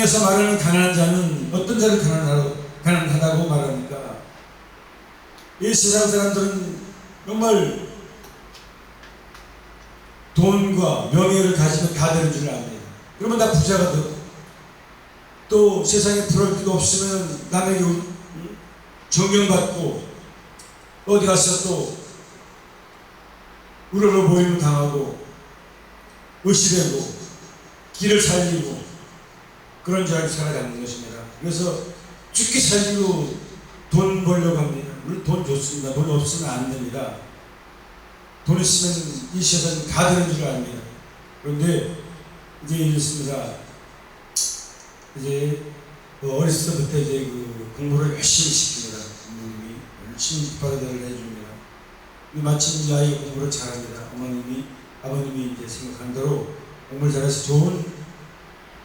성경에서 말하는 가난한 자는 어떤 자를 가난하다고 말합니까? 이 세상 사람들은 정말 돈과 명예를 가지면 다 되는 줄 압니다. 그러면 다 부자가 되고, 또 세상에 부러울 게 없으면 남에게 존경받고, 어디 가서 또 우러러 보이면 당하고 의시되고 길을 살리고 그런 줄 알고 살아가는 것입니다. 그래서 죽기 살기로 돈 벌려고 합니다. 물론 돈 좋습니다. 돈 없으면 안 됩니다. 돈 있으면 이 세상 다 되는 줄 압니다. 그런데 이제 이렇습니다. 이제 어렸을 때부터 이제 공부를 열심히 시킵니다. 부모님이 열심히 뒷바라지를 해줍니다. 마침 이 아이가 공부를 잘합니다. 아버님이 이제 생각한 대로 공부를 잘해서 좋은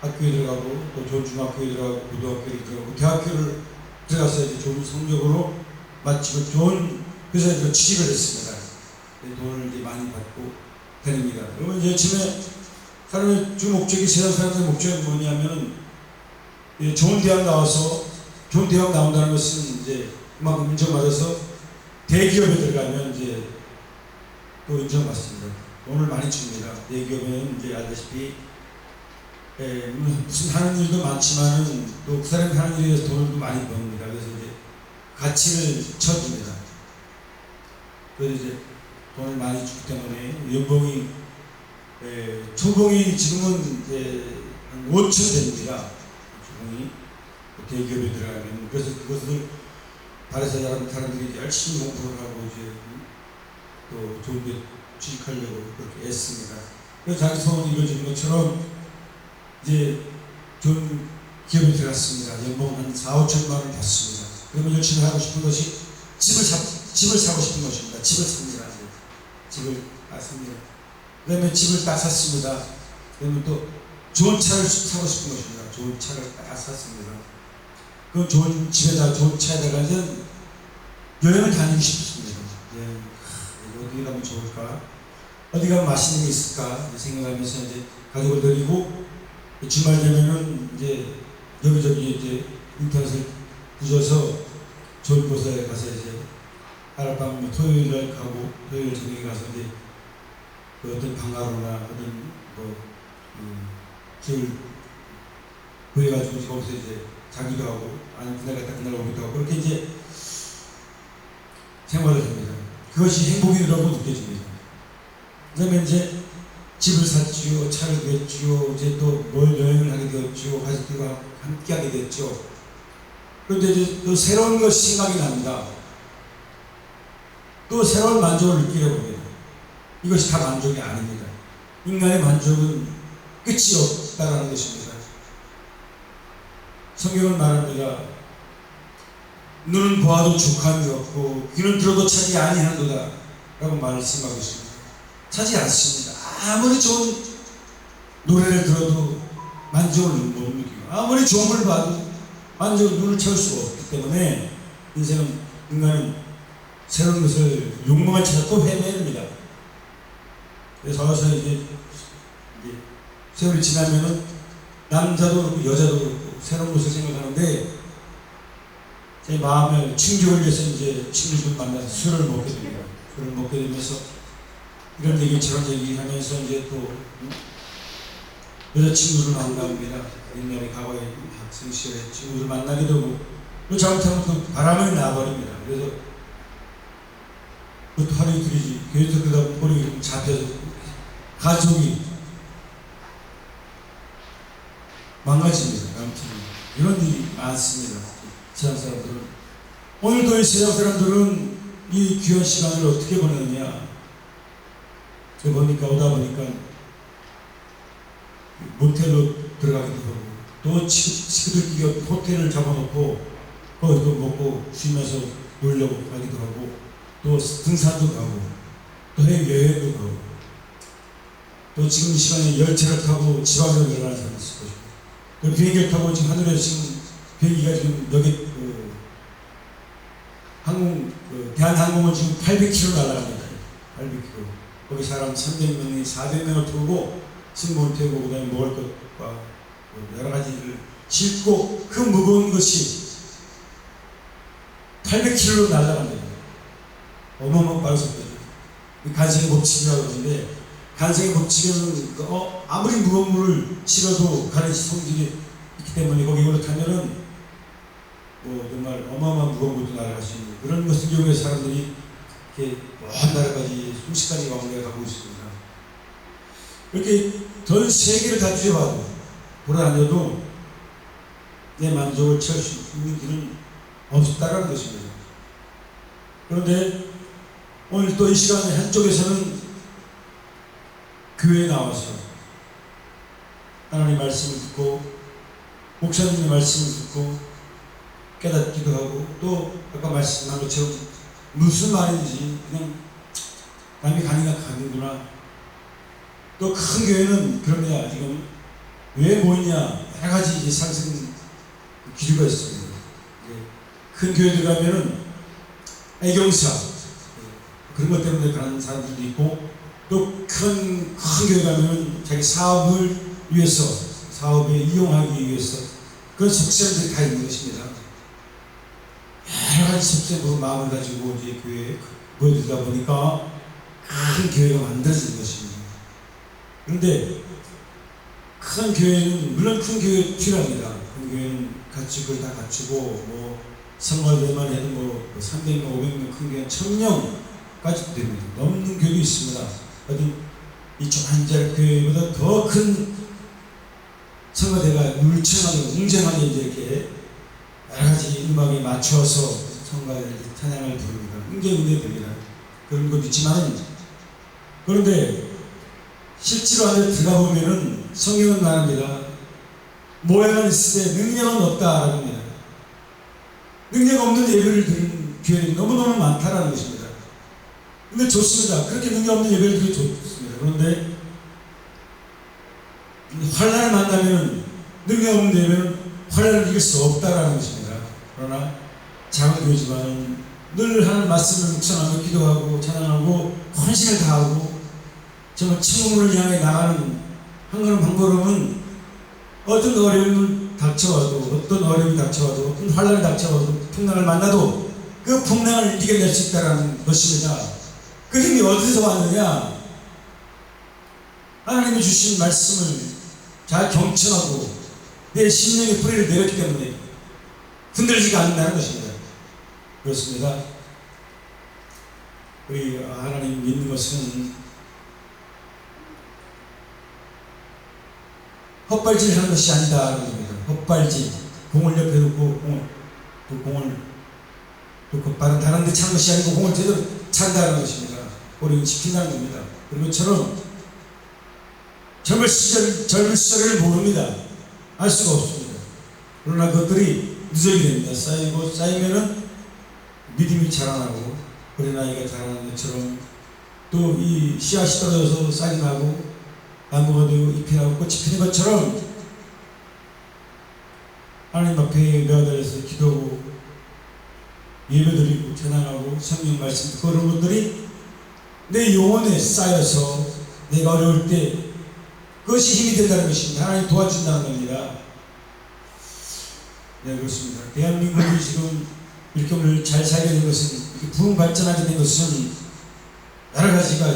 학교에 들어가고, 또 좋은 중학교에 들어가고, 고등학교에 들어가고, 대학교를 들어가서 이제 좋은 성적으로 마치고 좋은 회사에 취직을 했습니다. 돈을 이제 많이 받고 다닙니다. 그러면 이제 아침에 사람의 주 목적이, 세상 사람들의 목적이 뭐냐면은, 좋은 대학 나와서, 좋은 대학 나온다는 것은 이제 그만큼 인정받아서 대기업에 들어가면 이제 또 인정받습니다. 돈을 많이 줍니다. 대기업에는 이제 알다시피 무슨 하는 일도 많지만은 또 그 사람이 하는 일에 대해서 돈을 많이 버닙니다. 그래서 이제 가치를 쳐줍니다. 그래서 이제 돈을 많이 주기 때문에 연봉이 초봉이 지금은 이제 한 5천 됩니다. 초봉이 대기업에 들어가면. 그래서 그것을 바래서 사람들이 열심히 공부를 하고 이제 또 좋은 데 취직하려고 그렇게 애씁니다. 그래서 자기 소원을 이루어지는 것처럼 이제 좋은 기업에 들어갔습니다. 연봉 한 4, 5천만 원 받습니다. 그러면 열심히 하고 싶은 것이 집을 사고 싶은 것입니다. 집을 삽니다. 집을 샀습니다. 그 다음에 집을 딱 샀습니다. 그러면 또 좋은 차를 사고 싶은 것입니다. 좋은 차를 딱 샀습니다. 그 좋은 집에다, 좋은 차에다가 이제 여행을 다니고 싶습니다. 어디 가면 좋을까? 어디 가면 맛있는 게 있을까? 생각하면서 이제 가족을 데리고 주말 되면은 이제 여기저기 이제 인터넷을 뒤져서 좋은 곳에 가서 이제 하룻밤 토요일날 가고, 토요일 저녁에 가서 이제 그 어떤 방가로나 어떤 집을 구해가지고 거기서 이제 자기도 하고, 아니면 그날 갔다 그날 오기도 하고, 그렇게 이제 생활을 합니다. 그것이 행복이라고 느껴집니다. 그 다음에 이제 집을 샀지요, 차를 구했지요, 이제 또 뭘 여행을 하게 되었지요, 가족들과 함께 하게 됐죠. 그런데 이제 또 새로운 것이 생각이 납니다. 또 새로운 만족을 느끼려고 해요. 이것이 다 만족이 아닙니다. 인간의 만족은 끝이 없다라는 것입니다. 성경은 말합니다. 눈은 보아도 족함이 없고 귀는 들어도 차지 아니하노다 라고 말씀하고 있습니다. 차지 않습니다. 아무리 좋은 노래를 들어도 만족을 못 느끼고, 아무리 좋은 걸 봐도 만족을 눈을 채울 수가 없기 때문에 인간은 새로운 것을 욕망을 찾아 또 헤매입니다. 그래서 이제 세월이 지나면은 남자도 그렇고 여자도 그렇고 새로운 것을 생각하는데, 제 마음을 충족을 위해서 이제 친구들 만나서 술을 먹게 됩니다. 술을 먹게 되면서 이런 얘기 저런 얘기 하면서 이제 또 여자친구를 만납니다. 옛날에 과거에 학생 시절에 친구를 만나게 되고, 또 잘못하면 또 바람을 놔버립니다. 그래서 또 하루 이틀이지 계속 그러다 보니 잡혀서 가족이 망가집니다. 아무튼 이런 일이 많습니다. 세상 사람들은. 오늘도 이 세상 사람들은 이 귀한 시간을 어떻게 보내느냐. 저 오다 보니까 모텔로 들어가기도 하고, 또 친구들끼리 호텔을 잡아놓고 거기서 먹고 쉬면서 놀려고 가기도 하고, 또 등산도 가고, 또 해외여행도 가고, 또 지금 이 시간에 열차를 타고 지방으로 내려가는 사람이 있을 것이고, 또 비행기를 타고 지금 하늘에서 지금 비행기가 지금 여기 대한항공은 지금 800km 날아갑니다. 800km. 거기 사람 300명이 400명을 태우고, 승무원 태우고, 그 다음에 먹을 것과 여러 가지를 싣고 그 무거운 것이 800kg로 날아갑니다. 어마어마한 빠르습니다. 간생의 법칙이라고 그러는데, 간생의 법칙은 아무리 무거운 물을 실어도 가는 성질이 있기 때문에 거기 올라타면은 정말 어마어마한 무거운 것도 날아갈 수 있는 그런 것을 이용해서 사람들이 이렇게 먼 나라까지 수십 가지 왕래가 가고 있습니다. 이렇게 전 세계를 다 뒤져봐도 돌아다녀도 내 만족을 채울 수 있는 길은 없었다라는 것입니다. 그런데 오늘 또 이 시간에 한쪽에서는 교회에 나와서 하나님의 말씀을 듣고 목사님의 말씀을 듣고 깨닫기도 하고, 또 아까 말씀한 것처럼 무슨 말인지 그냥 남이 가니까 가는구나. 또 큰 교회는 그럽니다. 지금 왜 모이냐, 여러 가지 이제 상승 기류가 있습니다. 큰 교회들 가면은 애경사 그런 것 때문에 가는 사람들도 있고, 또 큰 교회 가면은 자기 사업을 위해서, 사업에 이용하기 위해서 그런 속셈들이 다 있는 것입니다. 여러 가지 속셈으로 마음을 가지고 이제 교회에 모여들다 보니까 큰 교회가 만들어지는 것입니다. 그런데 큰 교회는, 물론 큰 교회 필요합니다. 큰 교회는 갖추고 다 갖추고, 성화대만 해도 300명, 500명, 큰 교회는 1000명까지 됩니다. 넘는 교회도 있습니다. 어디 이 조만절 교회보다 더 큰 성화대가 울창하게, 웅장하게 이렇게 여러 가지 음악에 맞춰서 성가를, 찬양을 부릅니다. 굉장히 은혜 됩니다. 그런 것도 있지만, 그런데 실제로 안에 들어가 보면은 성경은 말합니다. 모양은 있으되 능력은 없다라고 합니다. 능력 없는 예배를 드리는 교회들이 너무너무 많다라는 것입니다. 근데 좋습니다. 그렇게 능력 없는 예배를 드리기 좋습니다. 그런데 환난을 만나면 능력 없는 예배는 환난을 이길 수 없다라는 것입니다. 그러나 작은 교회지만 늘 하나님 말씀을 묵상하며 기도하고 찬양하고 헌신을 다하고 정말 천국을 향해 나가는 한 걸음 한 걸음은 어떤 어려움을 닥쳐와도, 어떤 어려움이 닥쳐와도, 어떤 환난이 닥쳐와도, 풍랑을 만나도 그 풍랑을 이겨낼 수 있다는 것입니다. 그 힘이 어디서 왔느냐? 하나님이 주신 말씀을 잘 경청하고 내 심령의 뿌리를 내렸기 때문에 흔들리지가 않는다는 것입니다. 그렇습니다. 우리 하나님 믿는 것은 헛발질 하는 것이 아니다라는 겁니다. 헛발질, 공을 옆에 놓고 공을 곧바로 다른 데 찬 것이 아니고 공을 제대로 찬다는 것입니다. 우리는 지킨다는 겁니다. 그런 것처럼 젊은 시절을 모릅니다. 알 수가 없습니다. 그러나 그것들이 누적이 됩니다. 쌓이면은 믿음이 자라나고, 어린 아이가 자라는 것처럼 또 이 씨앗이 떨어져서 싹이 나고 나무가 되고 잎이 나고 꽃이 피는 것처럼 하나님 앞에 매달려서 기도하고 예배드리고 찬양하고 성경 말씀 듣고 그런 분들이 내 영혼에 쌓여서 내가 어려울 때 그것이 힘이 된다는 것입니다. 하나님 도와준다는 겁니다. 네, 그렇습니다. 대한민국이 지금 이렇게 오늘 잘 살게 된 것은, 이렇게 부흥 발전하게 된 것은 여러 가지가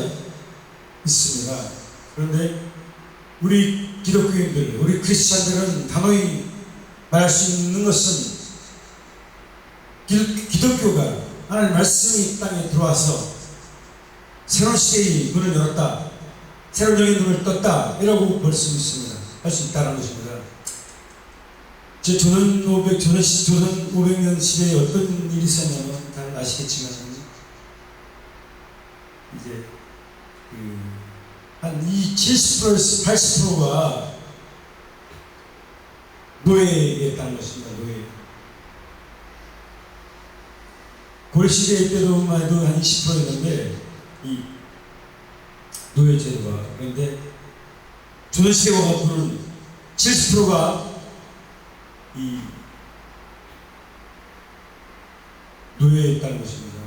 있습니다. 그런데 우리 기독교인들, 우리 크리스찬들은 단호히 말할 수 있는 것은 기독교가 하나님 말씀이 땅에 들어와서 새로운 시대의 문을 열었다, 새로운 눈을 떴다, 이라고 볼 수 있습니다. 할 수 있다는 것입니다. 조선 500년 시대에 어떤 일이 있었냐면 잘 아시겠지만, 이제 한 70%에서 80%가 노예였다는 것입니다. 노예. 고려시대 때도만 해도 한 20%였는데 이 노예 제도가, 그런데 조선시대 와서는 70%가 이 노예였다는 것입니다.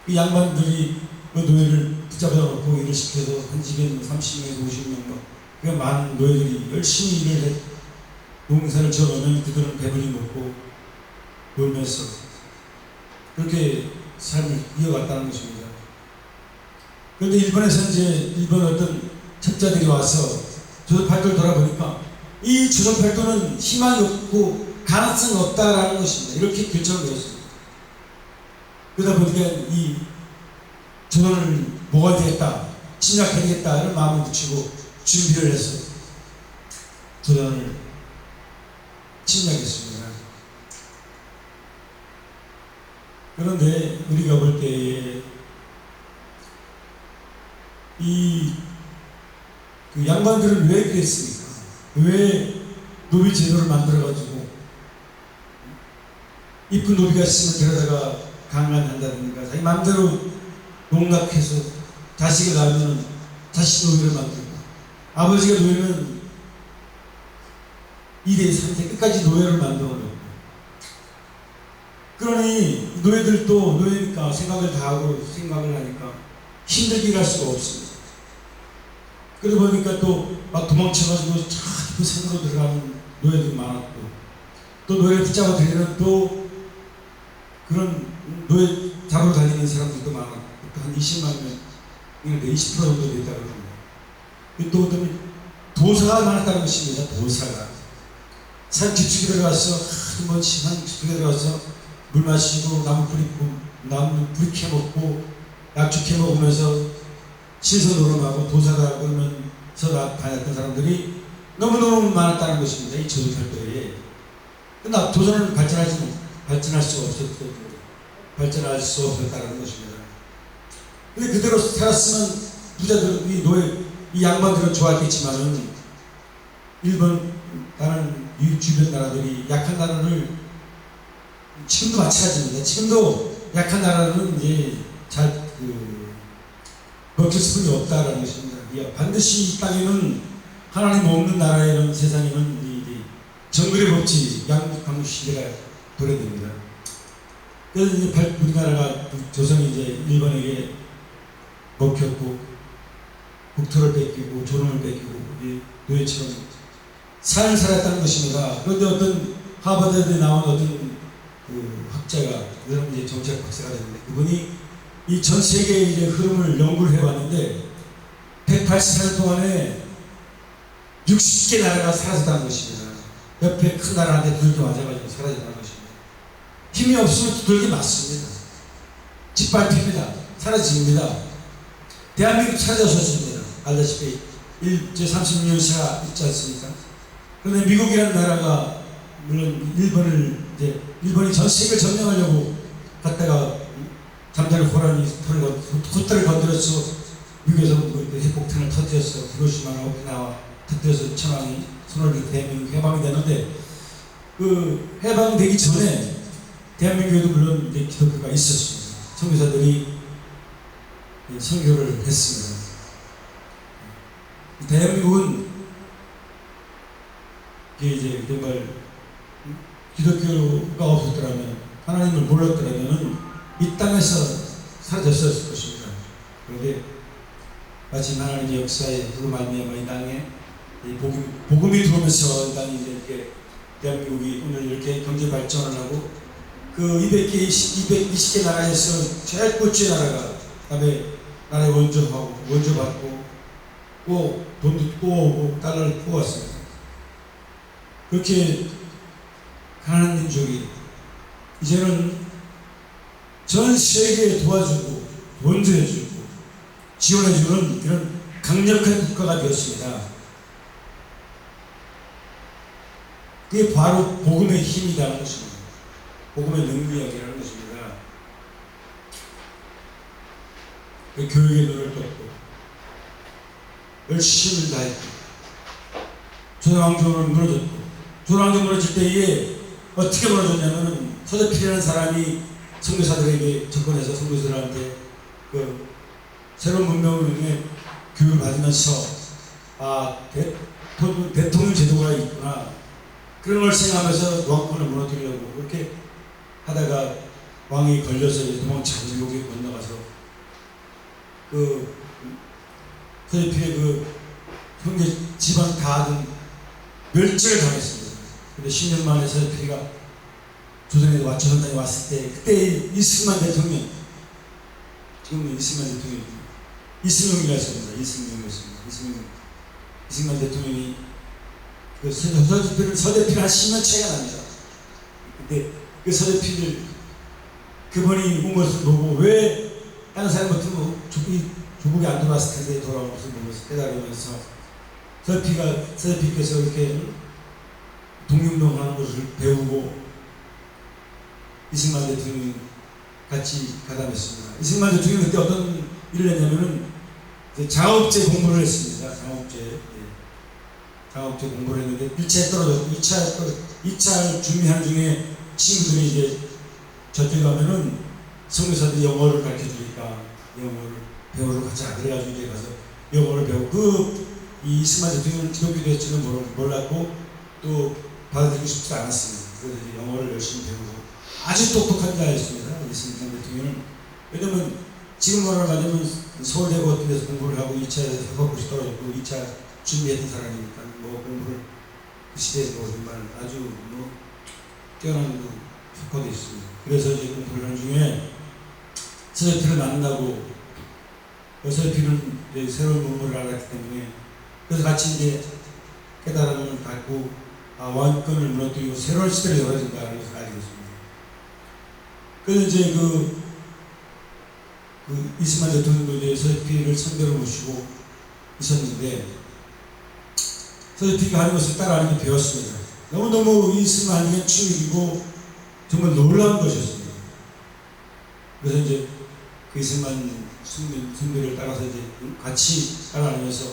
이 양반들이 그 노예를 붙잡아 놓고 일을 시켜서 한 집에 30명에서 50명, 그 많은 노예들이 열심히 일을 농사를 지어놓으면 그들은 배불리 먹고 놀면서 그렇게 삶을 이어갔다는 것입니다. 그런데 일본에서 이제 일본 어떤 첩자들이 와서 조선팔도를 돌아보니까 이 조선팔도는 희망이 없고 가능성이 없다라는 것입니다. 이렇게 결정을 내렸습니다. 그러다 보니까 이 조선을 먹어야 되겠다, 침략해야 되겠다 이런 마음을 붙이고 준비를 해서 조선을 침략했습니다. 그런데 우리가 볼 때에 그 양반들은 왜 그랬습니까? 왜 노비 제도를 만들어가지고 이쁜 노비가 있으면 데려다가 강간한다든가 자기 마음대로 농락해서 자식을 낳으면 자식 노비를 만들고 아버지가 노예면 2대 3대 끝까지 노예를 만들어놓고 그러니 노예들도 노예니까 생각을 다 하고 생각을 하니까 힘들게 갈 수가 없습니다. 그러다 보니까 또 막 도망쳐가지고 그 산으로 들어가는 노예들이 많았고 또 노예를 붙잡아 들이는 또 그런 노예 잡으러 다니는 사람들도 많았고 또 한 20만 명, 20% 정도 됐다고 합니다. 또 어떤 도사가 많았다는 것입니다. 도사가 산 깊숙이 들어가서 한번 산 깊숙이 들어가서 물 마시고 나무 뿌리 캐먹고 약초 캐먹으면서 신선 노름하고 도사다 그러면서 다녔던 사람들이 너무너무 많았다는 것입니다. 이 조선팔도에. 그러나 조선은 발전할 수 없었다는 것입니다. 근데 그대로 살았으면 부자들, 이 양반들은 좋아했겠지만은 일본 다른 주변 나라들이 약한 나라를 지금도 마찬가지입니다. 지금도 약한 나라는 이제 먹힐 수뿐이 없다라는 것입니다. 반드시 이 땅에는 하나님 없는 나라에는 세상에는 이 정글의 법칙, 양육강국 시대가 도래됩니다. 그래서 이제 우리나라가 조선이 이제 일본에게 먹혔고 국토를 뺏기고 존엄을 뺏기고 노예처럼 삶을 살았다는 것입니다. 그런데 어떤 하버드에 나온 어떤 그 학자가 그 사람 이제 정치학 박사가 됐는데 그분이 이 전 세계의 이제 흐름을 연구를 해봤는데 180년 동안에 60개 나라가 사라졌다는 것입니다. 옆에 큰 나라한테 두들겨 맞아가지고 사라졌다는 것입니다. 힘이 없으면 두들겨 맞습니다. 짓밟힙니다. 사라집니다. 대한민국 사라졌습니다. 알다시피 이제 36년차 있지 않습니까? 그런데 미국이라는 나라가 물론 일본이 전 세계를 점령하려고 갔다가 잠자리 호텔을 건드려서 미국에서 핵폭탄을 터뜨려서 히로시마나 오키나와 터뜨려서 천황이 손을 대한민국 해방이 되는데 그 해방되기 전에 대한민국에도 물론 기독교가 있었습니다. 선교사들이 선교를 했습니다. 대한민국은 이제 정말 기독교가 없었더라면 하나님을 몰랐더라면 이 땅에서 사라졌을 것입니다. 그런데 마침 하나님의 역사에 그로 말미암아 이 땅에 복음이 들어오면서 이 땅이 이제 이렇게 대한민국이 오늘 이렇게 경제 발전을 하고 그 220개 나라에서 제일 꼴찌 나라가 그다음에 나라에 원조받고 또 돈도 꼬오고 달러를 꼬았습니다. 그렇게 가난한 민족이 이제는 전 세계에 도와주고 원조해주고 지원해주는 그런 강력한 국가가 되었습니다. 그게 바로 복음의 힘이라는 것입니다. 복음의 능력이라는 것입니다. 교육에 눈을 떴고 열심히 다했고 조선왕조는 무너졌고 조선왕조 무너질 때에 어떻게 무너졌냐면 서대필이라는 사람이 선교사들에게 접근해서 선교사들한테 그 새로운 문명을 교육을 받으면서 대통령 제도가 있구나 그런 걸 생각하면서 왕권을 무너뜨리려고 그렇게 하다가 왕이 걸려서 도망치고 미국에 건너가서 그 서대필의 그 형제 집안 다 멸절을 당했습니다. 근데 10년 만에 서대필이가 조선에 전당에 왔을 때, 그때 이승만 대통령, 지금은 이승만 대통령이 이승용이었습니다. 이승만 대통령이 그 서대필 한 10년 차이가 납니다. 근데 그 서대필을 그분이 온 것을 보고, 왜 다른 사람 같으면 조국이 안 돌아왔을 텐데 돌아온 것을 보면서 깨달으면서 서대필께서 이렇게 독립운동 하는 것을 배우고 이승만 대통령이 같이 가담했습니다. 이승만 대통령이 그때 어떤 일을 했냐면은 장업제 공부를 했습니다. 장업제 공부를 했는데 1차에 떨어졌고 2차 준비하는 중에 친구들이 이제 저쪽 가면은 선교사들이 영어를 가르쳐 주니까 영어를 배우러 가자. 그래가지고 이제 가서 영어를 배우고 이 이승만 대통령은 기독교 될 줄은 몰랐고 또 받아들이고 싶지 않았습니다. 그래서 이제 영어를 열심히 배우고 아주 똑똑한 자였습니다. 이승만 대통령은. 왜냐면 지금 말하자면 서울대고 같은 데서 공부를 하고 2차에서 합격고시 떨어졌고 2차 준비했던 사람이니까 뭐 공부를 그 시대에 뭐 정말 아주 뭐 뛰어난 효과도 있습니다. 그래서 이제 공부를 하는 중에 서대필을 만나고 서대필은 새로운 문물을 알았기 때문에 그래서 같이 이제 깨달음을 갖고 왕권을 무너뜨리고 새로운 시대를 열어야 된다는 것을 알게 됐습니다. 그래서 이제 그 이승만 대통령도 이제 서대필을 선배로 모시고 있었는데 서대필이 하는 것을 따라하는 게 배웠습니다. 너무너무 이승만에게 충격이고 정말 놀라운 것이었습니다. 그래서 이제 그 이승만 선배를 따라서 이제 같이 따라하면서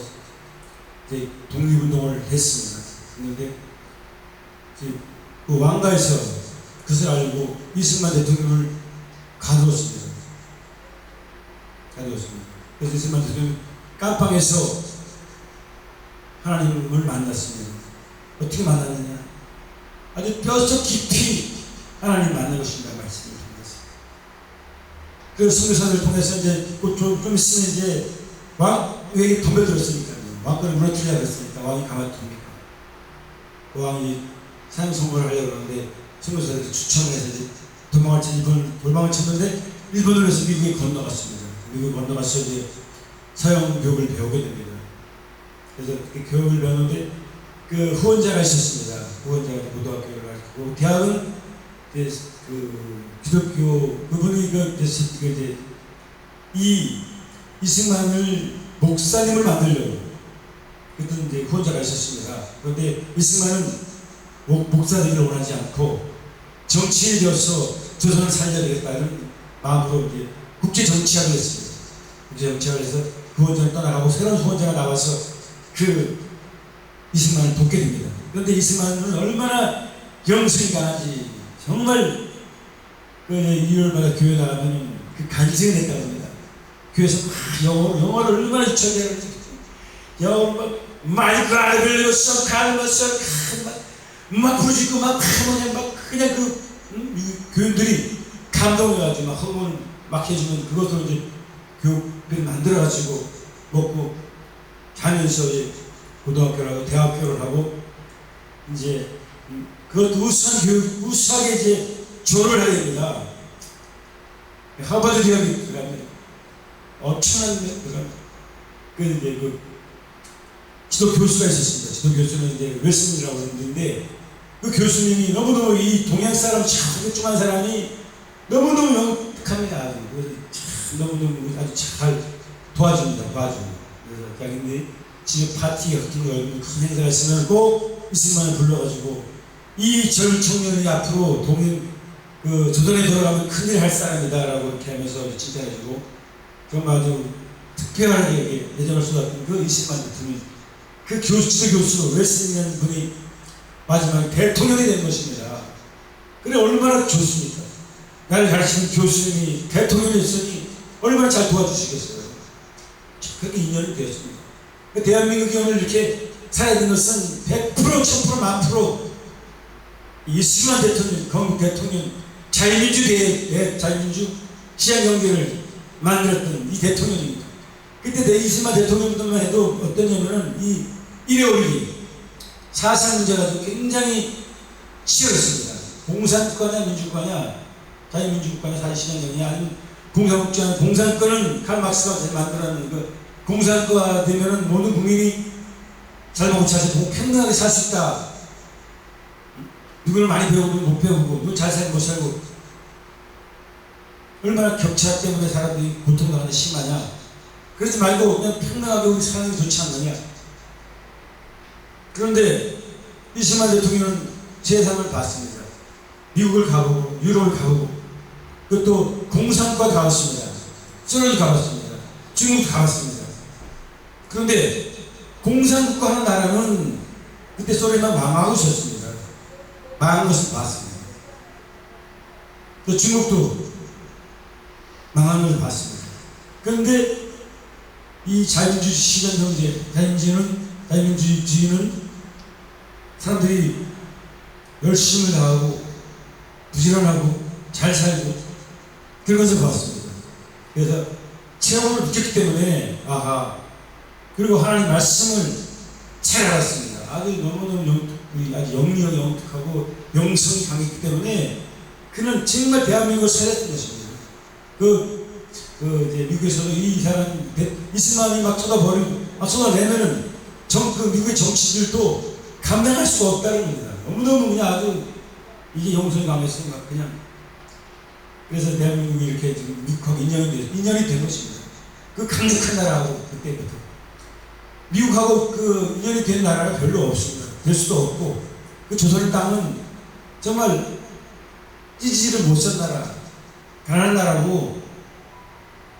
이제 독립운동을 했습니다. 그런데 그 왕가에서 그것을 알고 이승만 대통령을 가두었습니다. 그래서 이승만 대통령이 깜빵에서 하나님을 만났습니다. 어떻게 만났느냐? 아주 뼛속 깊이 하나님 만난 것입니다. 말씀을 통해서. 그 선교사를 통해서 이제 좀 있으면 이제 왕에게 덤벼들었으니까요. 왕권을 무너뜨리려고 했으니까 왕이 가만히 둡니까? 그 왕이 사형 선고를 하려고 하는데 선교사들이 추천을 해서 이제 돌망을 쳤는데 일본으로 해서 미국에 건너갔습니다. 미국에 건너가서 이제 서양 교육을 배우게 됩니다. 그래서 그 교육을 배우는데 그 후원자가 있었습니다. 후원자가 고등학교를 가르치고 대학은 그 기독교 그분이 이제 이승만을 목사님을 만들려고 그랬던 이제 후원자가 있었습니다. 그런데 이승만은 목사되기를 원하지 않고 정치인이 되어서 조선을 살려야 되겠다는 마음으로 이제 국제 정치학을 했습니다. 국제 정치학을 해서 후원자를 떠나가고 새로운 후원자가 나와서 그 이승만을 돕게 됩니다. 그런데 이승만은 얼마나 영성이 강하지, 정말 그 일요일마다 교회 나가면 그 간증을 했다고 합니다. 교회에서 영어를 얼마나 유치하게 영어 마이크 안에 들려서 가면서 막 부르짖고 막 그냥 교인들이 감동해가지고 막 흥분 막 해주면 그것으로 이제 교회를 만들어가지고 먹고 자면서 이제 고등학교를 하고 대학교를 하고 이제 그것도 우수하게 이제 졸업을 하게 됩니다. 하버드 대학에 들어갑니다. 엄청난 데 들어갑니다. 그래서 이제 그 지도 교수가 있었습니다. 지도 교수는 이제 웰슨이라고 했는데 그 교수님이 너무너무 이 동양 사람 참 훌륭한 사람이 너무너무 영특합니다. 너무너무 아주 잘 도와줍니다. 그래서 자기네 집에 파티 같은 거 큰 행사가 있으면 꼭 이승만을 불러가지고 이 젊은 청년이 앞으로 조선에 돌아가면 큰일 할 사람이다라고 이렇게 하면서 칭찬해주고 정말 아주 특별하게 예정을 쏟았던 그 이승만 대통령 그 지도 교수 웰슨이라는 분이 마지막에 대통령이 된 것입니다. 그래 얼마나 좋습니까? 나를 가르치는 교수님이 대통령이 됐으니 얼마나 잘 도와주시겠어요. 그렇게 인연이 되었습니다. 대한민국이 오늘 이렇게 살아야 되는 것은 100%, 1000%, 10,000% 이승만 대통령, 건국 대통령, 자유민주 시장경제를 만들었던 이 대통령입니다. 그때 이승만 대통령들만 해도 어떠냐면은 이 일에 올리기, 사상 문제가 굉장히 치열했습니다. 공산국가냐 민주국가냐, 자유민주국가냐 사실시장이냐, 아니면 공산국가냐. 공산국가는 칼 막스가 만들어낸 그 공산국가 되면은 모든 국민이 잘 먹고 잘 살고 평등하게 살 수 있다. 누구는 많이 배우고 못 배우고, 누구 잘 살고 못 살고, 얼마나 격차 때문에 사람들이 고통당하는 심하냐. 그러지 말고 그냥 평등하게 우리 사는 게 좋지 않느냐. 그런데 이승만 대통령은 세상을 봤습니다. 미국을 가보고 유럽을 가보고, 그것도 공산국가 가봤습니다. 소련을 가봤습니다. 중국 가봤습니다. 그런데 공산국가 하는 나라는 그때 소련만 망하고 있었습니다. 망한 것을 봤습니다. 또 중국도 망한 것을 봤습니다. 그런데 이 자유민주 시장 경제, 자유민주주의는 사람들이 열심을 다하고 부지런하고 잘 살고 그런 것을 봤습니다. 그래서 체험을 느꼈기 때문에 아하, 그리고 하나님 말씀을 잘 알았습니다. 아주 너무너무 아주 영리하고 영특하고 영성이 강했기 때문에 그는 정말 대한민국을 살렸던 것입니다. 이제 미국에서도 이 사람 이승만이 막 쏟아버리고 막 쏟아내면은 그 미국의 정치들도 감당할 수가 없다는 겁니다. 너무너무 그냥 아주 이게 영성이 강해서 막 그냥. 그래서 대한민국이 이렇게 지금 미국하고 인연이 된 것입니다. 그 강력한 나라하고 그때부터. 미국하고 그 인연이 된 나라가 별로 없습니다. 될 수도 없고, 그 조선 땅은 정말 찌지를 못 쓴 나라, 가난한 나라고,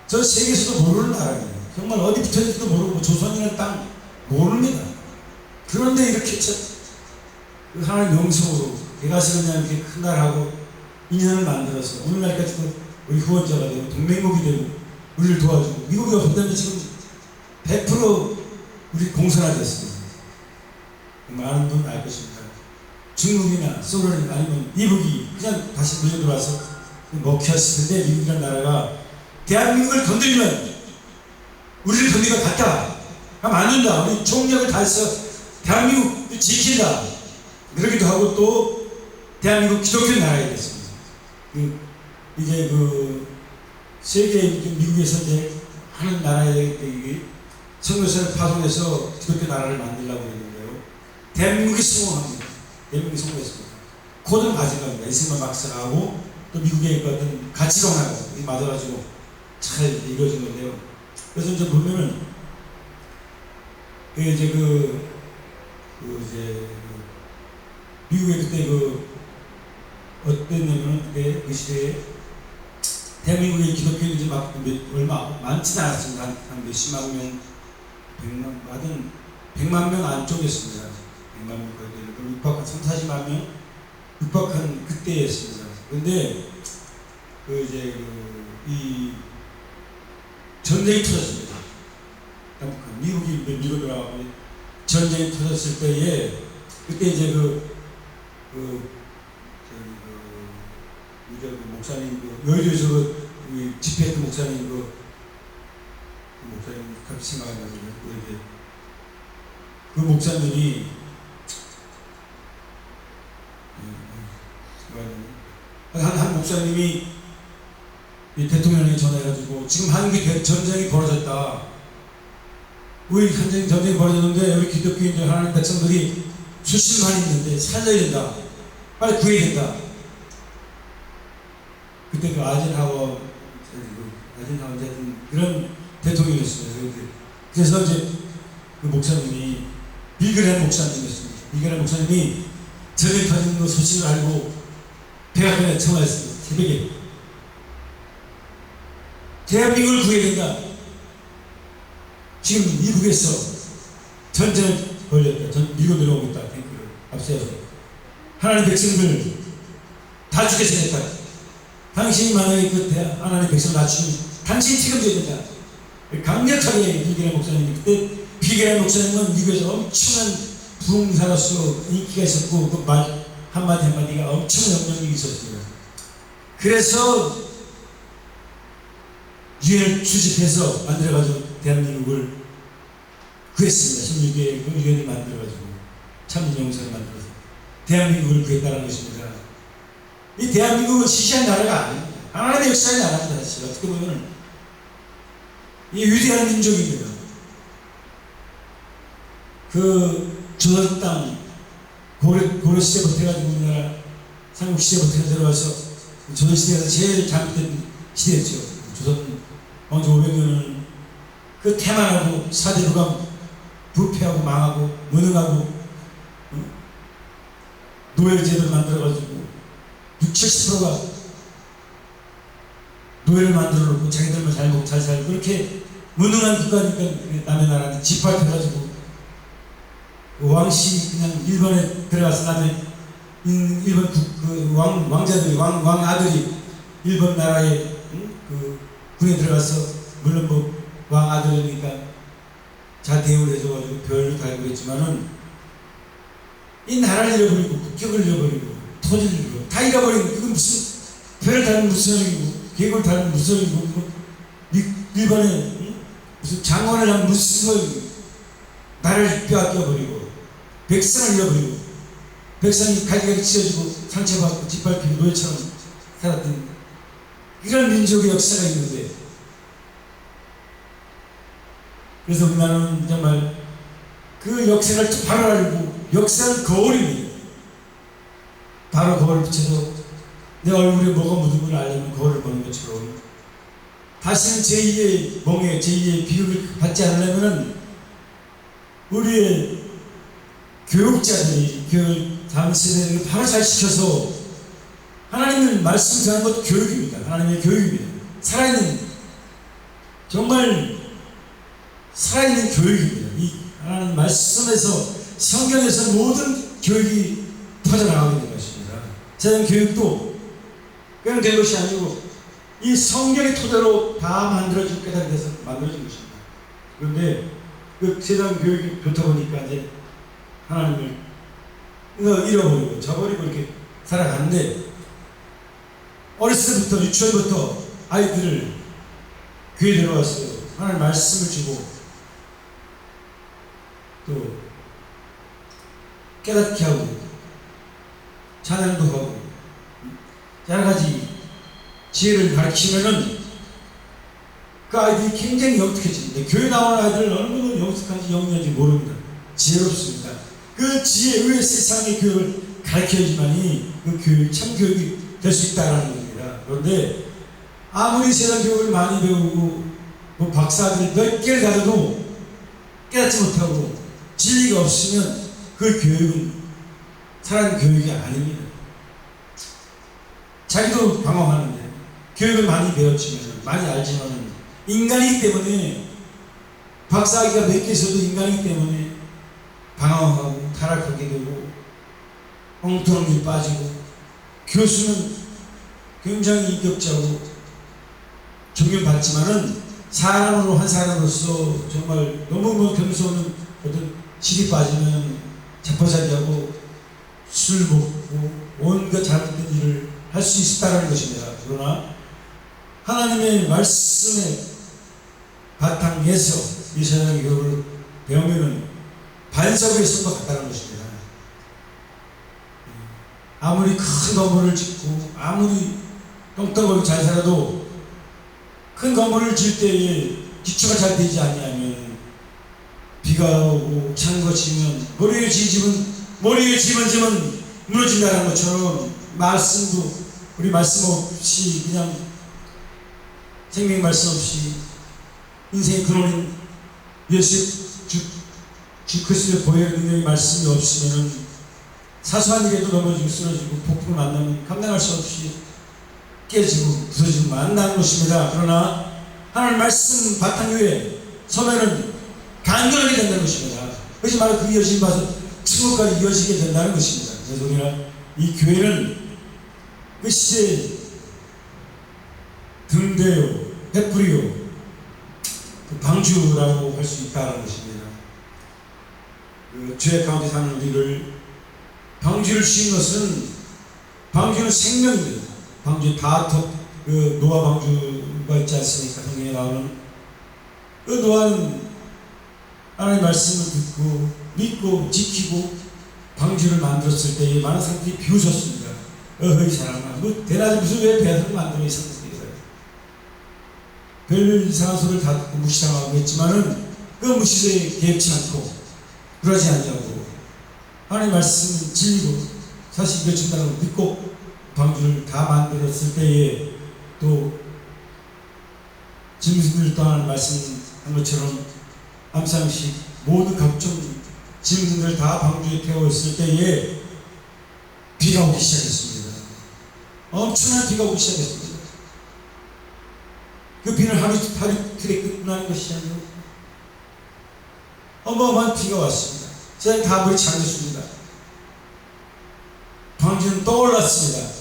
저 세계에서도 모르는 나라예요. 정말 어디 붙어있는지도 모르고, 조선이라는 땅 모릅니다. 그런데 이렇게 그 하나님 영성으로 대가시는 이렇게 큰 나라하고 인연을 만들어서 오늘날까지 우리 후원자가 되고 동맹국이 되고 우리를 도와주고, 미국이 없었다면 지금 100% 우리 공산화됐습니다. 많은 분 알 것입니다. 중국이나 소련이나 아니면 미국이 그냥 다시 물려 들어와서 먹혔을 텐데, 미국이라는 나라가 대한민국을 건드리면 우리를 건드리는 것 같다. 하면 안 된다. 우리 총력을 다해서 대한민국 지킨다. 그러기도 하고, 또 대한민국 기독교 나라가 됐습니다. 이제 세계 미국에서 이제 하는 나라에 선교사를 파송해서 기독교 나라를 만들려고 했는데요. 대한민국이 성공합니다. 대한민국이 성공했습니다. 코드는 마지막입니다. 이승만 박사하고 또 미국의 어떤 가치관하고 맞아가지고 잘 이루어진 건데요. 그래서 이제 보면은 이제 미국의 그때 어땠냐면은 그때 그 시대에 대한민국의 기독교인이 이제 막 얼마 많지는 않았습니다. 한 몇십만 명, 100만 명 안쪽이었습니다. 100만 명 거의 되는, 육박한 30, 40만 명 육박한 그때였습니다. 그런데 이 전쟁이 터졌습니다. 미국이 밀어들어가고 전쟁이 터졌을 때에, 그때 이제 목사님, 여의도에서 집회했던 목사님, 목사님 같이 생각하면서 그 목사님이 한 목사님이 대통령에게 전화해가지고 지금 한국에 전쟁이 벌어졌다. 우리 전쟁이 벌어졌는데 우리 기독교인들 하나님 백성들이 수십만 있는데 살려야 된다. 빨리 구해야 된다. 그때 그 아젠하워 그런 대통령이었어요. 그래서 이제 그 목사님이 빌그레 목사님이었습니다. 빌그레 목사님이 전쟁 터지는 그 소식을 알고 대학원에 청하였습니다. 새벽에 대한민국을 구해야 된다. 지금 미국에서 전쟁을 벌였다. 밀고 들어오겠다. 탱크를 앞세워서 하나님 백성들 다 죽게 생겼다. 당신이 만약에 하나님 백성을 낮추면 당신이 책임져야 된다. 강력하게 빌게레 목사님이, 그때 빌게레 목사님은 미국에서 엄청난 부흥사로서 인기가 있었고, 그 말 한마디가 엄청난 영향력이 있었습니다. 그래서 유엔을 수집해서 만들어가지고 대한민국을 구했습니다. 16개의 그 유엔을 만들어가지고 참전용사를 만들어서. 대한민국을 구했다는 것입니다. 이 대한민국은 시시한 나라가 아닙니다. 하나님의 역사의 나라입니다. 사실 어떻게 보면 이 위대한 민족입니다. 그 조선 땅 고려 시대부터 해가지고 우리나라 삼국 시대부터 들어와서 조선 시대에서 제일 잘못된 시대였죠. 조선 왕조 500년은 그 태만하고 사대부가 부패하고 망하고 무능하고 노예제도를 만들어가지고 60~70%가 노예를 만들어 놓고 자기들만 잘 먹고 잘 살고 그렇게 무능한 국가니까 남의 나라는 짓밟혀가지고 왕씨 그냥 일본에 들어가서 남의 일본 왕자들이 왕 아들이 일본 나라에 그 군에 들어가서 물론 뭐 왕 아들이니까 잘 대우를 해줘가지고 별을 달고 그랬지만은 이 나라를 잃어버리고 국격을 잃어버리고 토지를 잃어버리고 다 잃어버리고 그건 무슨 별을 달면 무슨 소리고 계곡을 달면 무슨 소리고 뭐 일본에 무슨 장관을 하면 무슨 소리고 나라를 빼앗겨버리고 백성을 잃어버리고 백성이 가지가지 찢어지고 상처받고 짓밟히고 노예처럼 살았던 이런 민족의 역사가 있는데 그래서 우리나라는 정말 그 역사를 바로 알고 역사는 거울입니다. 바로 거울을 붙여서 내 얼굴에 뭐가 묻은 걸 알려면 거울을 보는 것처럼 다시는 제2의 멍에 제2의 비극을 받지 않으려면 우리의 교육자들이 교육 다음 세대를 바로 잘 시켜서 하나님의 말씀 전하는 것도 교육입니다. 하나님의 교육입니다. 살아있는 정말 살아있는 교육입니다. 이 하나님 말씀에서 성경에서 모든 교육이 퍼져나가게 된 것입니다. 세상 교육도 그냥 된 것이 아니고 이 성경의 토대로 다 만들어진 깨달이 돼서 만들어진 것입니다. 그런데 그 세상 교육이 좋다 보니까 이제 하나님을 잃어버리고 저버리고 이렇게 살아가는데 어렸을 때부터 유치원부터 아이들을 교회에 들어왔어요. 하나님 말씀을 주고 또 깨닫게 하고 찬양도 하고 여러 가지 지혜를 가르치면은 그 아이들이 굉장히 영특해집니다. 교회 나오는 아이들은 얼마나 영특한지 영리한지 모릅니다. 지혜롭습니다. 그 지혜 의의 세상의 교육을 가르쳐야지만이 그 교육, 참 교육이 될 수 있다는 겁니다. 그런데 아무리 세상 교육을 많이 배우고 뭐 박사들이 몇 개를 가져도 깨닫지 못하고 진리가 없으면 그 교육은 살아있는 교육이 아닙니다. 자기도 방황하는데 교육을 많이 배웠지만 많이 알지만 인간이기 때문에 박사학위가 몇 개 있어도 인간이기 때문에 방황하고 타락하게 되고 엉뚱한 길 빠지고 교수는 굉장히 인격자고 존경받지만은 사람으로 한 사람으로서 정말 너무 겸손한 어떤 실이 빠지면 자포자기하고 술 먹고 온갖 잘못된 일을 할 수 있다는 것입니다. 그러나 하나님의 말씀의 바탕에서 이 세상의 교육을 배우면은 반석의 성과 같다는 것입니다. 아무리 큰 건물을 짓고 아무리 똥떡하게 잘 살아도 큰 건물을 질 때에 기초가 잘 되지 않냐면 비가 오고 찬거 치면 머리 위에 집은 무너진다는 것처럼 말씀도 우리 말씀 없이 그냥 생명 말씀 없이 인생의 근원인 예수 주 그리스도의 보혈 능력의 말씀이 없으면은 사소한 일에도 넘어지고 쓰러지고 폭풍을 만나면 감당할 수 없이 깨지고 부서지고 만나는 것입니다. 그러나 하나님 말씀 바탕 위에 서면은 강건하게 된다는 것입니다. 그것이 바로 그 여신 봐서 천국까지 이어지게 된다는 것입니다. 그래서 우리가 이 교회는 그 시대에 등대요, 햇불이요, 그 방주라고 할 수 있다는 것입니다. 그 죄 가운데 사는 우리를 방주를 씌운 것은 방주는 생명입니다. 방주 다터 그 노아 방주가 있지 않습니까? 성경에 나오는 그 노아는 하나님의 말씀을 듣고 믿고 지키고 방주를 만들었을 때에 많은 사람들이 비웃었습니다. 어허이 사람아, 뭐 대낮에 무슨 왜 배설을 만들어 이 사람들이. 별별 이상한 소리를 다 듣고 무시당하고 했지만은 그 무시에 개의치 않고 그러지 않냐고 하나님 말씀 진리고 사실 이겨준다고 믿고 방주를 다 만들었을 때에 또 짐승들 또한 말씀한 것처럼 암상식 모든 각종 짐승들 다 방주에 태워있을 때에 비가 오기 시작했습니다. 엄청난 비가 오기 시작했습니다. 그 비는 하루 이틀에 끝나는 것이 아니고 어마어마한 비가 왔습니다. 세상이 다 물이 잠겼습니다. 방주는 떠올랐습니다.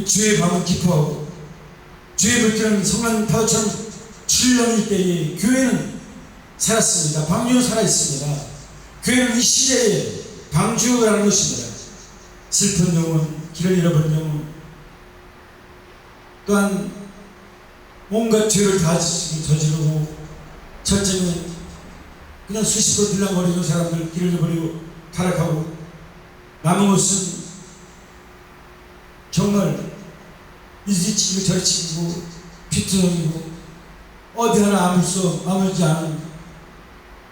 주의 밤은 기뻐하고 주의 불길은 성난 파도처럼 출렁일 때에 교회는 살았습니다. 방주는 살아있습니다. 교회는 이 시대에 방주라는 것입니다. 슬픈 영혼, 길을 잃어버린 영혼, 또한 온갖 죄를 다 저지르고 첫째는 그냥 수십으로 들락거리는 사람들 길을 잃어버리고 타락하고 남은 것은 정말 이리치고 저리치고 피투성이고 어디 하나 아물지 않은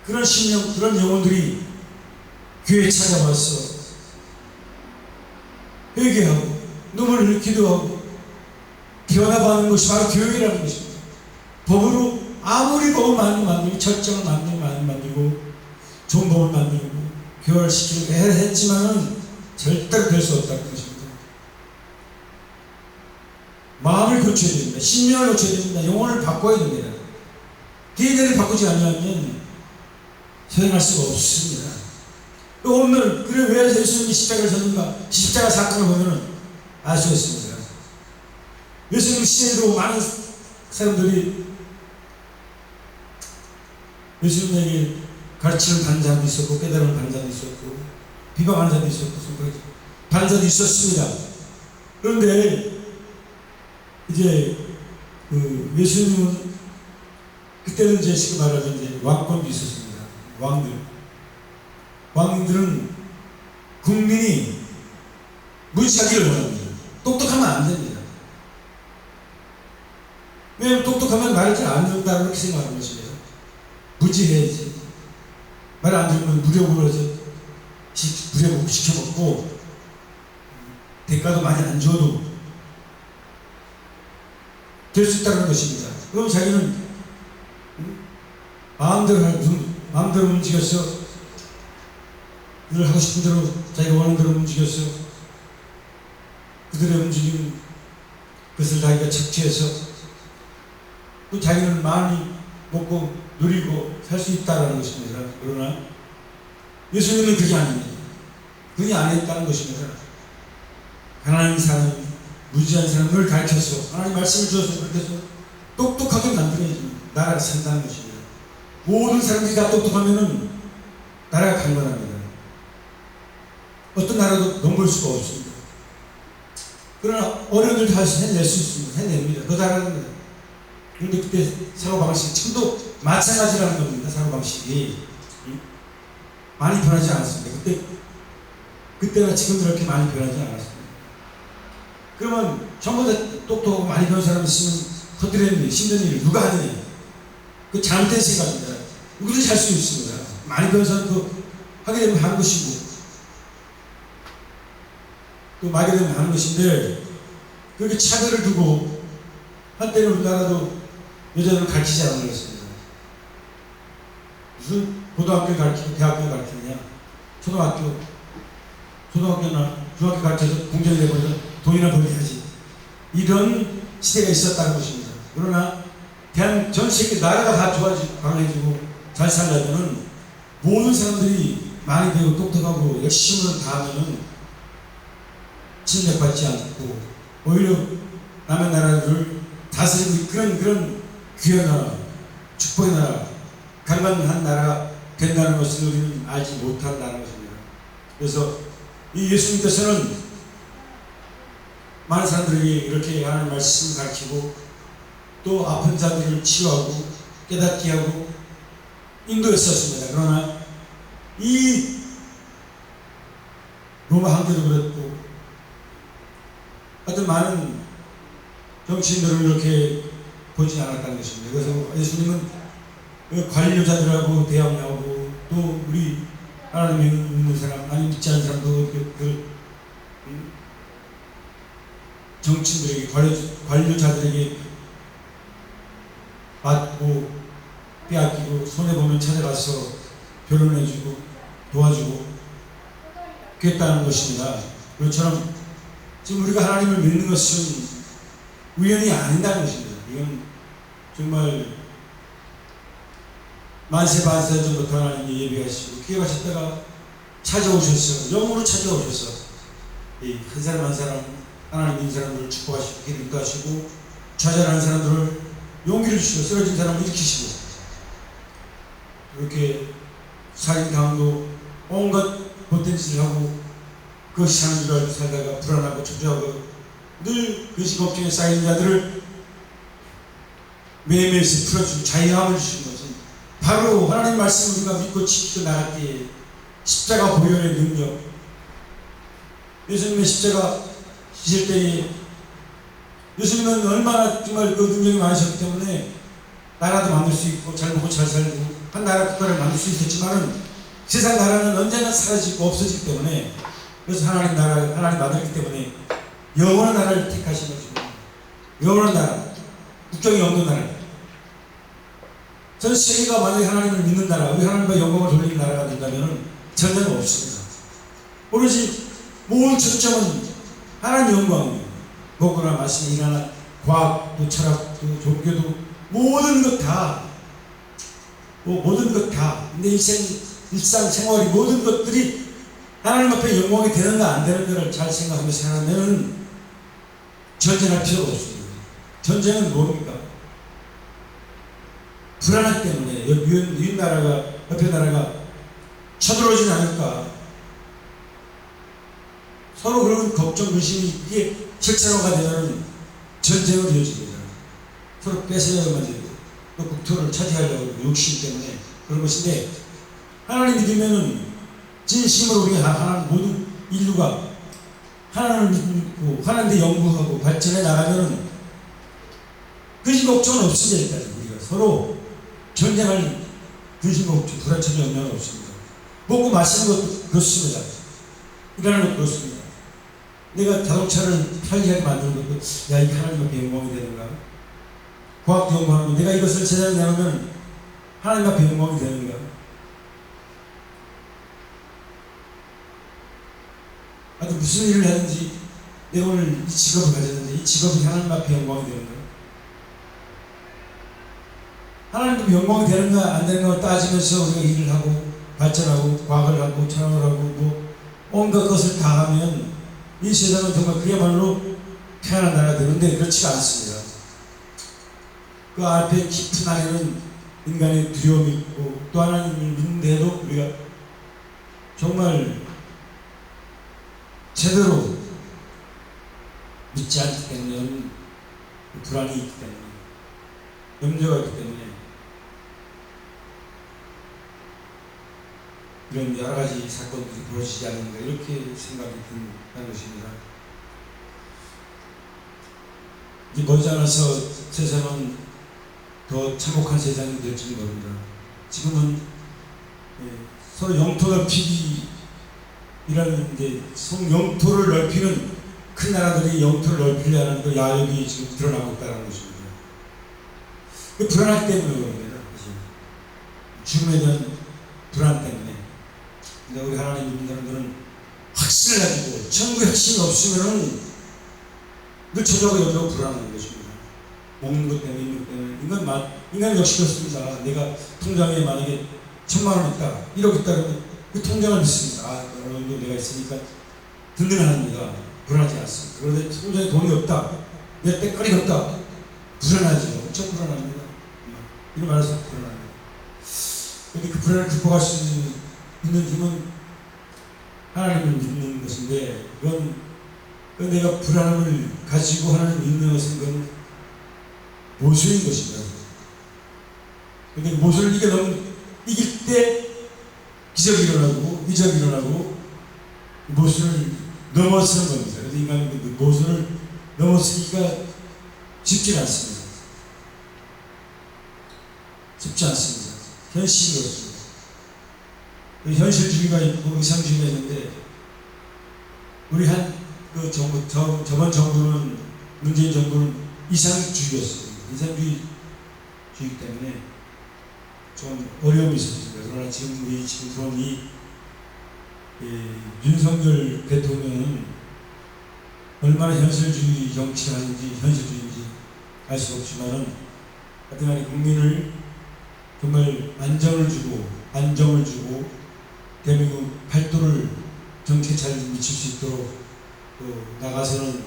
그런 심령, 그런 영혼들이 교회에 찾아와서 회개하고 눈물을 흘리고 기도하고 변화받는 것이 바로 교회라는 것입니다. 법으로 아무리 법을 만들고 절정을 만들고 좋은 법을 만들고 교화시키고 했지만은 절대로 될 수 없다는 것입니다. 마음을 고쳐야 됩니다. 신령을 고쳐야 됩니다. 영혼을 바꿔야 됩니다. DNA를 바꾸지 않으면 소행할 수가 없습니다. 오늘 그래 왜 예수님이 십자가를 졌는가? 십자가 사건을 보면은 알 수 있습니다. 예수님 시대에도 많은 사람들이 예수님에게 가르치는 반자도 있었고 깨달은 반자도 있었고 비방하는 자도 있었고 반자도 있었습니다. 그런데 이제 예수님은 그때는 이제 지금 말하면 이제 왕권도 있었습니다. 왕들은 국민이 무지하기를 원합니다. 똑똑하면 안 됩니다. 왜냐하면 똑똑하면 말을 잘 안 듣는다 그렇게 생각하는 것입니다. 무지해야지. 말 안 들으면 무력으로 해서 무력으로 시켜먹고 대가도 많이 안 줘도 될 수 있다는 것입니다. 그럼 자기는 마음대로 움직여서 늘 하고 싶은 대로 자기가 원하는 대로 움직여서 그들의 움직임 그것을 자기가 착취해서 또 자기는 많이 먹고 누리고 살 수 있다는 것입니다. 그러나 예수님은 그게 아닙니다. 그게 아니었다는 것입니다. 가난한 사람, 무지한 사람을 가르쳐서 하나님 말씀을 주어서 그렇게 해서 똑똑하게 만들어야지 나라가 산다는 것입니다. 모든 사람들이 다 똑똑하면은 나라가 강건합니다. 어떤 나라도 넘볼 수가 없습니다. 그러나 어려운 일도 해낼 수 있습니다. 해냅니다. 그 나라는. 그런데 그때 사고방식, 지금도 마찬가지라는 겁니다. 사고방식이 많이 변하지 않았습니다. 그때나 지금 그렇게 많이 변하지 않았습니다. 그러면 전부 다 똑똑하고 많이 배운 사람이 있으면 터뜨리는 힘든 일을 누가 하느냐? 그 잘못된 생각입니다. 누구든지 할 수 있습니다. 많이 배운 사람도 하게 되면 하는 것이고 또 말이 되면 하는 것인데 그렇게 차별을 두고 한때는 우리나라도 여자들을 가르치지 않은 것입니다. 무슨 고등학교 가르치고 대학교 가르치느냐? 초등학교나 중학교 가르쳐서 공정이 되버려서 돈이나 벌어야지. 이런 시대가 있었다는 것입니다. 그러나 전 세계 나라가 다 좋아지고 강해지고 잘 살려면은 모든 사람들이 많이 배우고 똑똑하고 열심히 다하면은 침략받지 않고 오히려 남의 나라를 다스리고 그런 귀한 나라, 축복의 나라, 강건한 나라가 된다는 것을 우리는 알지 못한다는 것입니다. 그래서 이 예수님께서는 많은 사람들에게 이렇게 하나님 말씀을 가르치고 또 아픈 자들을 치유하고 깨닫게 하고 인도했었습니다. 그러나 이 로마 황제도 그랬고, 하여튼 많은 정치인들을 이렇게 보지 않았다는 것입니다. 그래서 예수님은 관료자들하고 대화하고, 또 우리 하나님을 믿는 사람, 아니 믿지 않는 사람도 정치인들에게, 관료자들에게 맞고 빼앗기고 손해보면 찾아가서 변론해주고 도와주고 그랬다는 것입니다. 그것처럼 지금 우리가 하나님을 믿는 것은 우연이 아니다는 것입니다. 이건 정말 만세 전부터 하나님이 예비하시고 기획하셨다가 찾아오셨어요. 영으로 찾아오셔서 한 사람 한 사람 하나님 믿는 사람들을 축복하시고 기름도 하시고, 좌절하는 사람들을 용기를 주시고, 쓰러진 사람을 일으키시고, 이렇게 살인당도 온갖 못된 짓을 하고 그것이 사는 줄 알고 살다가 불안하고 초조하고 늘 근심 걱정에 쌓인 자들을 매일매일 풀어주고 자유함을 주시는 것은 바로 하나님 말씀을 우리가 믿고 지키고 나갈 때에 십자가 보혈의 능력, 예수님의 십자가 지실 때에 예수님은 얼마나 정말 그 능력이 많으셨기 때문에 나라도 만들 수 있고 잘 먹고 잘 살고 한 나라 국가를 만들 수 있었지만은 세상 나라는 언제나 사라지고 없어지기 때문에, 그래서 하나님 아들이기 때문에 영원한 나라를 택하신 것입니다. 영원한 나라, 국경이 없는 나라. 전 세계가 만약에 하나님을 믿는 나라, 우리 하나님과 영광을 돌리는 나라가 된다면 전쟁은 없습니다. 오로지 모든 초점은 하나님 영광입니다. 먹거나 마시는 일하나 과학도 철학도 종교도 모든 것 다, 모든 것 다. 근데 일상생활이 모든 것들이 하나님 앞에 영광이 되는가 안 되는가를 잘 생각하면서 살아가면 전쟁할 필요가 없습니다. 전쟁은 뭡니까? 불안하기 때문에 옆 나라가, 옆에 나라가 쳐들어오진 않을까. 서로 그런 걱정, 의심이 이게 실체화가 되면 전쟁으로 이어집니다. 서로 뺏어야만 되고, 또 국토를 차지하려고 욕심 때문에 그런 것인데, 하나님 믿으면은 진심으로 우리 하나님 모든 인류가 하나님을 믿고 하나님께 연구하고 발전해 나가면은 근심 걱정은 없습니다. 우리가 서로 전쟁할 근심 걱정, 불안 전혀 영향은 없습니다. 먹고 마시는 것도 그렇습니다. 일하는 것도 그렇습니다. 내가 자동차를 편리하게 만드는 것도, 야, 이게 하나님 앞에 영광이 되는가? 과학도 연구하는 거, 내가 이것을 제대로 내놓으면 하나님 앞에 영광이 되는가? 하여튼 무슨 일을 하든지 내가 오늘 이 직업을 가졌는데 이 직업이 하나님 앞에 영광이 되는가? 하나님 앞에 영광이 되는가 안 되는가 따지면서 우리가 일을 하고 발전하고 과학을 하고 철학을 하고 뭐 온갖 것을 다 하면 이 세상은 정말 그야말로 편안한 나라가 되는데 그렇지가 않습니다. 그 앞에 깊은 안에는 인간의 두려움이 있고, 또 하나님을 믿는데도 우리가 정말 제대로 믿지 않기 때문에 불안이 있기 때문에, 염려가 있기 때문에 이런 여러 가지 사건들이 벌어지지 않는가, 이렇게 생각이 든다는 것입니다. 이제 머지않아서 세상은 더 참혹한 세상이 될지 모릅니다. 지금은 서로 영토 넓히기라는 게, 영토를 넓히는 큰 나라들이 영토를 넓히려는 그 야욕이 지금 드러나고 있다는 것입니다. 그 불안하기 때문에 그런 겁니다. 죽음에 대한 불안 때문에. 근데 우리 하나님 믿는 사람들은 확신을 가지고, 천국의 확신이 없으면은 늘 초조하고 염려하고 불안한 것입니다. 먹는 것 때문에, 있는 것 때문에. 인간 역시 그렇습니다. 내가 통장에 만약에 1,000만 원 있다, 1억 있다 그러면 그 통장을 믿습니다. 아, 어느 정도 내가 있으니까 든든합니다. 불안하지 않습니다. 그런데 통장에 돈이 없다, 내 때깔이 없다, 불안하죠. 엄청 불안합니다. 이런 말해서 불안합니다. 근데 그 불안을 극복할 수 있는 힘은 하나님을 믿는 것인데, 그건 내가 불안함을 가지고 하나님을 믿는 것은 그건 모순인 것입니다. 근데 모순을 이길 때 기적이 일어나고 이적이 일어나고 모순을 넘어서는 겁니다. 그런데 인간은 그 모순을 넘어서기가 쉽지 않습니다. 쉽지 않습니다. 현실이 그렇습니다. 현실주의가 있고 의상주의가 있는데, 우리 그 정부, 저번 정부는, 문재인 정부는 이상주의였어요. 이상주의이기 때문에 좀 어려움이 있었습니다. 그러나 지금 보는 윤석열 대통령은 얼마나 현실주의 정치를 하는지, 현실주의인지 알 수 없지만은, 하여튼 간에 국민을 정말 안정을 주고, 대한민국 팔도를 정치에 잘 미칠 수 있도록 나가서는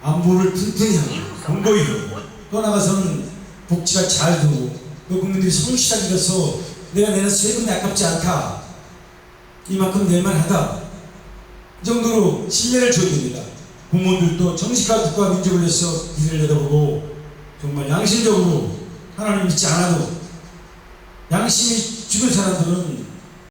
안보를 튼튼히 하고, 공고히 하고, 또 나가서는 복지가 잘 되고, 또 국민들이 성실하게 돼서 내가 내는 세금이 아깝지 않다, 이만큼 낼만하다, 이 정도로 신뢰를 줘야 됩니다. 부모들도 정직한 국가 민족을 위해서 이들을 내다보고, 정말 양심적으로 하나님 믿지 않아도 양심이 죽은 사람들은